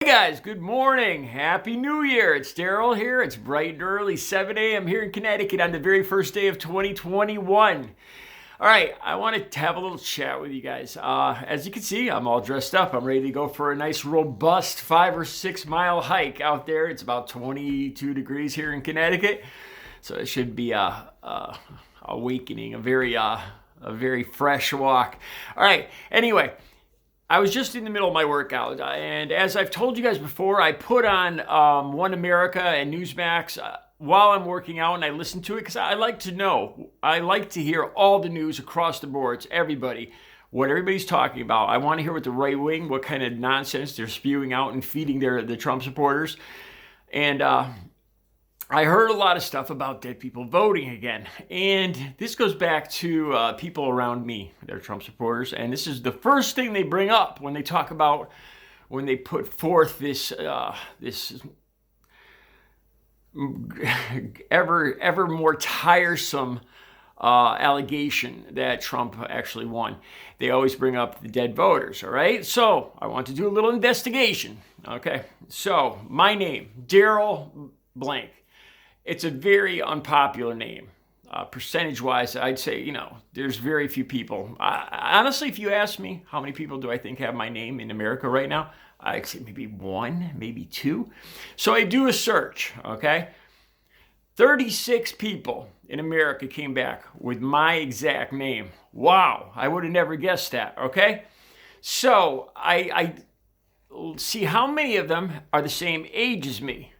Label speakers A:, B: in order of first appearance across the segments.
A: Hey guys, good morning. Happy New Year. It's Daryl here. It's bright and early, 7 a.m. here in Connecticut on the very first day of 2021. All right, I wanted to have a little chat with you guys. As you can see, I'm all dressed up. I'm ready to go for a nice, robust 5 or 6 mile hike out there. It's about 22 degrees here in Connecticut, so it should be a awakening, a very fresh walk. All right, anyway. I was just in the middle of my workout, and as I've told you guys before, I put on One America and Newsmax while I'm working out, and I listen to it because I like to know. I like to hear all the news across the boards, everybody, what everybody's talking about. I want to hear what the right wing, what kind of nonsense they're spewing out and feeding the Trump supporters. And I heard a lot of stuff about dead people voting again. And this goes back to people around me. They're Trump supporters. And this is the first thing they bring up when they talk about, when they put forth this ever more tiresome allegation that Trump actually won. They always bring up the dead voters, all right? So I want to do a little investigation, okay? So my name, Daryl Blank. It's a very unpopular name. Percentage-wise, I'd say, there's very few people. Honestly, if you ask me, how many people do I think have my name in America right now? I'd say maybe 1, maybe 2. So I do a search, okay? 36 people in America came back with my exact name. Wow, I would have never guessed that, okay? So I see how many of them are the same age as me.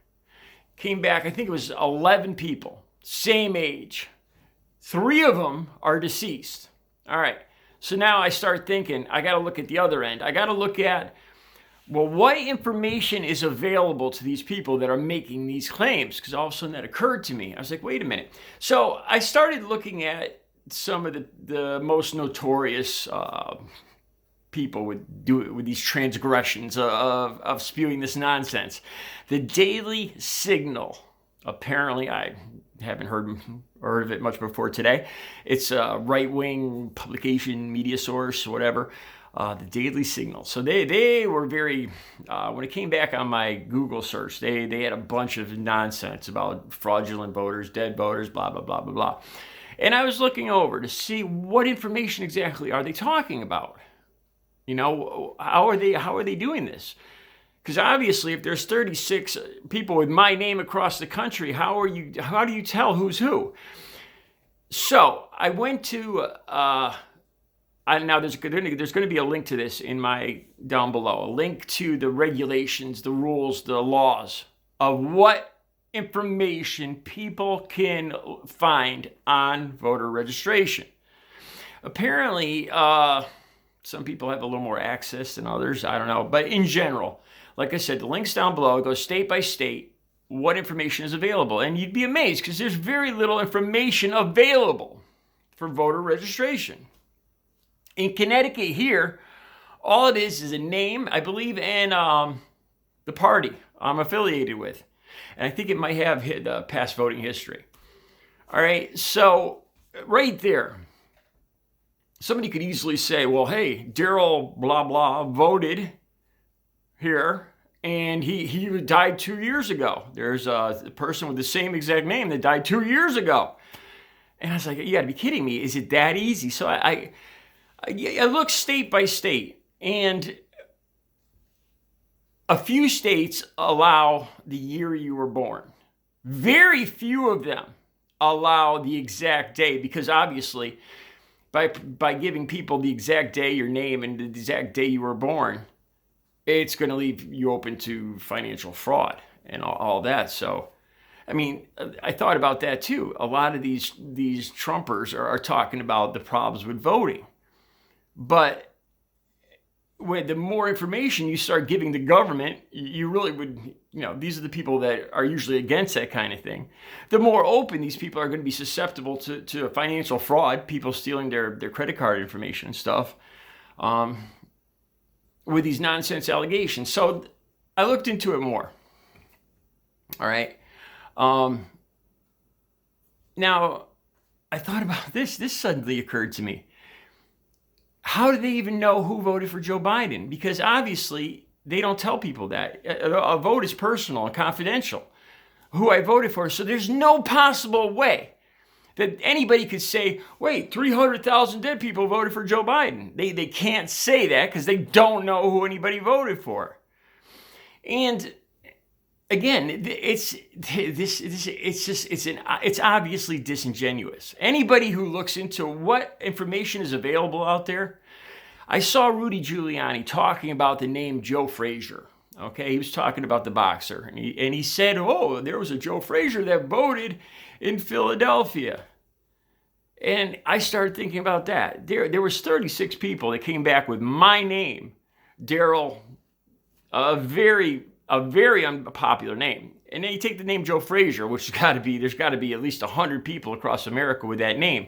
A: Came back, I think it was 11 people, same age. 3 of them are deceased. All right, so now I start thinking, I got to look at the other end. I got to look at, well, what information is available to these people that are making these claims? Because all of a sudden that occurred to me. I was like, wait a minute. So I started looking at some of the most notorious people with these transgressions of spewing this nonsense. The Daily Signal. Apparently, I haven't heard of it much before today. It's a right-wing publication, media source, whatever. The Daily Signal. So they were very, when it came back on my Google search, they had a bunch of nonsense about fraudulent voters, dead voters, blah, blah, blah, blah, blah. And I was looking over to see what information exactly are they talking about. How are they doing this? Because obviously, if there's 36 people with my name across the country, how do you tell who's who? So I went to now there's going to be a link to this down below, a link to the regulations, the rules, the laws of what information people can find on voter registration. Apparently, some people have a little more access than others. I don't know. But in general, like I said, the link's down below. It goes state by state, what information is available. And you'd be amazed because there's very little information available for voter registration. In Connecticut here, all it is a name, I believe, and the party I'm affiliated with. And I think it might have past voting history. All right, so right there. Somebody could easily say, well, hey, Daryl blah, blah voted here, and he died 2 years ago. There's a person with the same exact name that died 2 years ago. And I was like, you got to be kidding me. Is it that easy? So I looked state by state, and a few states allow the year you were born. Very few of them allow the exact day because obviously by giving people the exact day, your name, and the exact day you were born, it's going to leave you open to financial fraud and all that. So, I mean, I thought about that too. A lot of these Trumpers are talking about the problems with voting. But when the more information you start giving the government, you really would, these are the people that are usually against that kind of thing. The more open these people are going to be susceptible to financial fraud, people stealing their credit card information and stuff, with these nonsense allegations. So I looked into it more. All right. Now, I thought about this. This suddenly occurred to me. How do they even know who voted for Joe Biden? Because obviously they don't tell people that. A vote is personal and confidential, who I voted for. So there's no possible way that anybody could say, wait, 300,000 dead people voted for Joe Biden. They can't say that because they don't know who anybody voted for. And again, it's obviously disingenuous. Anybody who looks into what information is available out there, I saw Rudy Giuliani talking about the name Joe Frazier. Okay, he was talking about the boxer, and he said, oh, there was a Joe Frazier that voted in Philadelphia. And I started thinking about that. There was 36 people that came back with my name, Daryl, a very unpopular name. And then you take the name Joe Frazier, which there's got to be at least 100 people across America with that name.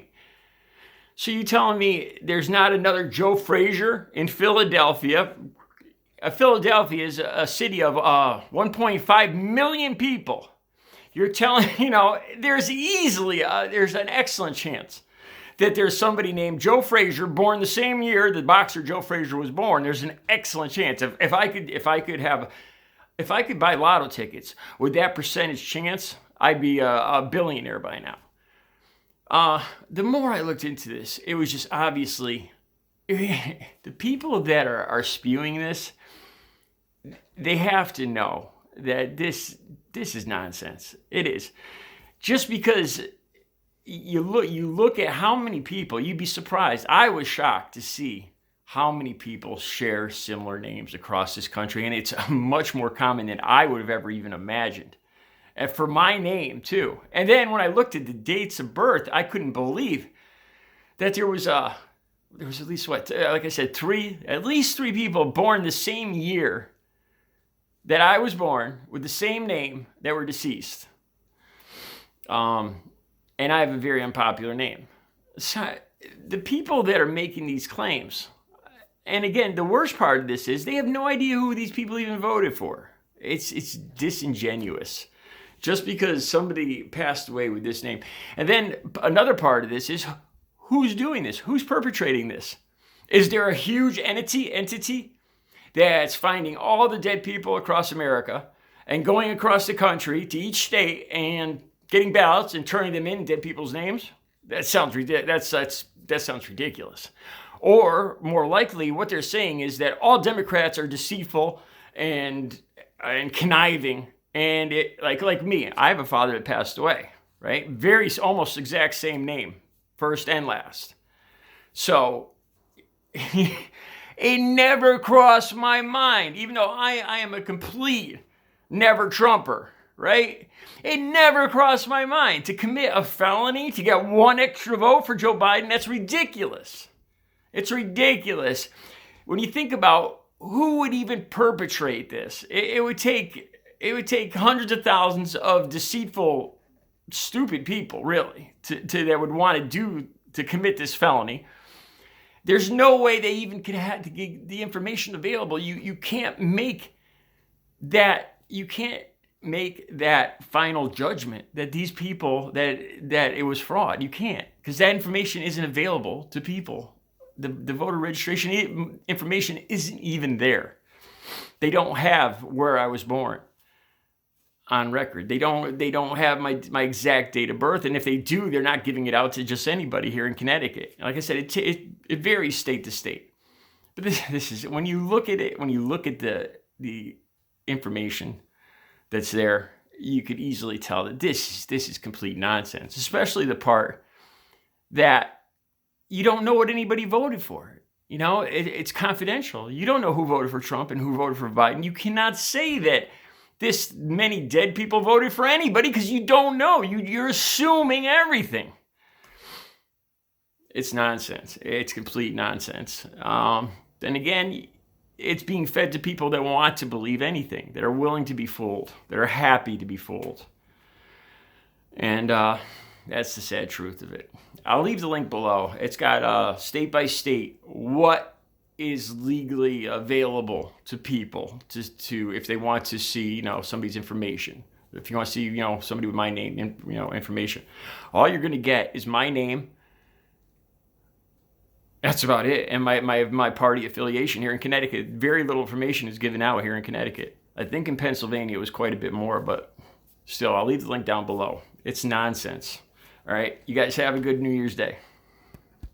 A: So you telling me there's not another Joe Frazier in Philadelphia? Philadelphia is a city of 1.5 million people. You're telling, there's an excellent chance that there's somebody named Joe Frazier born the same year the boxer Joe Frazier was born. There's an excellent chance. If I could buy lotto tickets with that percentage chance, I'd be a billionaire by now. The more I looked into this, it was just obviously the people that are spewing this, they have to know that this is nonsense. It is. Just because you look at how many people, you'd be surprised. I was shocked to see how many people share similar names across this country, and it's much more common than I would have ever even imagined. And for my name too. And then when I looked at the dates of birth, I couldn't believe that there was at least like I said, at least three people born the same year that I was born with the same name that were deceased. And I have a very unpopular name. So the people that are making these claims, and again, the worst part of this is they have no idea who these people even voted for. It's disingenuous. Just because somebody passed away with this name. And then another part of this is who's doing this? Who's perpetrating this? Is there a huge entity that's finding all the dead people across America and going across the country to each state and getting ballots and turning them in dead people's names? That sounds ridiculous. That sounds ridiculous. Or more likely, what they're saying is that all Democrats are deceitful and conniving. And it like me, I have a father that passed away, right? Very almost exact same name, first and last. So it never crossed my mind, even though I am a complete never Trumper, right? It never crossed my mind to commit a felony to get one extra vote for Joe Biden. That's ridiculous. It's ridiculous. When you think about who would even perpetrate this, it would take hundreds of thousands of deceitful, stupid people, really, that would want to commit this felony. There's no way they even could have the information available. You can't make that. You can't make that final judgment that these people that it was fraud. You can't, because that information isn't available to people. The voter registration information isn't even there. They don't have where I was born on record. They don't have my exact date of birth, and if they do, they're not giving it out to just anybody here in Connecticut. Like I said, it varies state to state. But this is when you look at it, when you look at the information that's there, you could easily tell that this is complete nonsense. Especially the part that you don't know what anybody voted for. It's confidential. You don't know who voted for Trump and who voted for Biden. You cannot say that this many dead people voted for anybody because you don't know. You're assuming everything. It's nonsense. It's complete nonsense. Then again, it's being fed to people that want to believe anything, that are willing to be fooled, that are happy to be fooled. And that's the sad truth of it. I'll leave the link below. It's got state by state what is legally available to people to if they want to see somebody's information. If you want to see somebody with my name information, all you're going to get is my name That's about it. And my party affiliation here in Connecticut, very little information is given out here in Connecticut. I think in Pennsylvania it was quite a bit more, but still, I'll leave the link down below. It's nonsense. All right. You guys have a good New Year's Day.